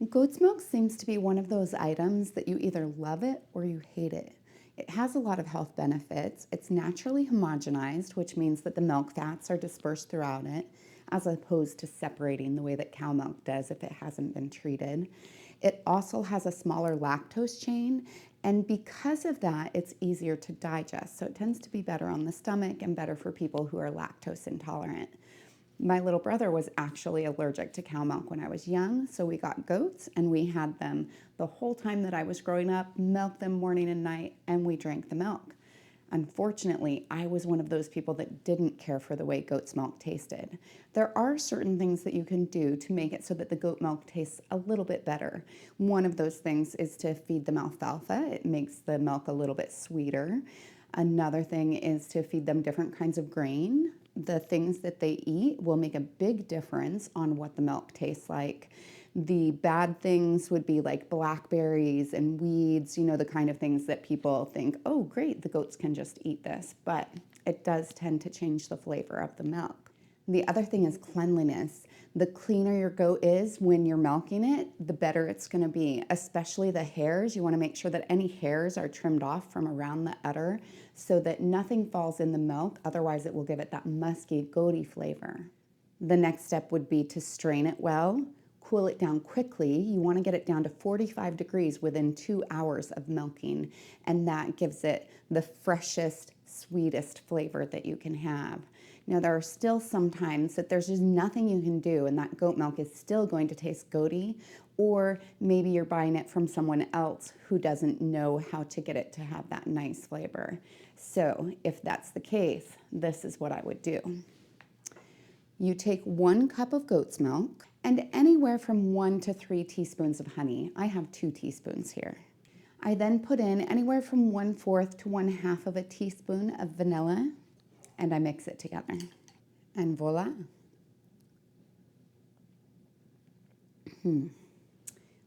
Goat's milk seems to be one of those items that you either love it or you hate it. It has a lot of health benefits. It's naturally homogenized, which means that the milk fats are dispersed throughout it, as opposed to separating the way that cow milk does if it hasn't been treated. It also has a smaller lactose chain, and because of that, it's easier to digest. So it tends to be better on the stomach and better for people who are lactose intolerant. My little brother was actually allergic to cow milk when I was young, so we got goats and we had them the whole time that I was growing up, milked them morning and night, and we drank the milk. Unfortunately, I was one of those people that didn't care for the way goat's milk tasted. There are certain things that you can do to make it so that the goat milk tastes a little bit better. One of those things is to feed them alfalfa. It makes the milk a little bit sweeter. Another thing is to feed them different kinds of grain. The things that they eat will make a big difference on what the milk tastes like. The bad things would be like blackberries and weeds, the kind of things that people think, oh, great, the goats can just eat this. But it does tend to change the flavor of the milk. The other thing is cleanliness. The cleaner your goat is when you're milking it, the better it's going to be, especially the hairs. You want to make sure that any hairs are trimmed off from around the udder so that nothing falls in the milk. Otherwise, it will give it that musky, goaty flavor. The next step would be to strain it well, cool it down quickly. You want to get it down to 45 degrees within 2 hours of milking, and that gives it the freshest, sweetest flavor that you can have. Now, there are still some times that there's just nothing you can do, and that goat milk is still going to taste goaty, or maybe you're buying it from someone else who doesn't know how to get it to have that nice flavor. So if that's the case, this is what I would do. You take 1 cup of goat's milk and anywhere from 1 to 3 teaspoons of honey. I have 2 teaspoons here. I then put in anywhere from 1/4 to 1/2 of a teaspoon of vanilla, and I mix it together. And voila.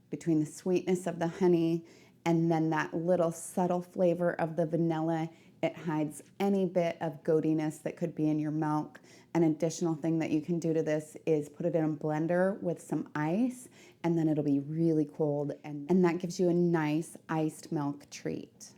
Between the sweetness of the honey and then that little subtle flavor of the vanilla, it hides any bit of goatiness that could be in your milk. An additional thing that you can do to this is put it in a blender with some ice, and then it'll be really cold, and that gives you a nice iced milk treat.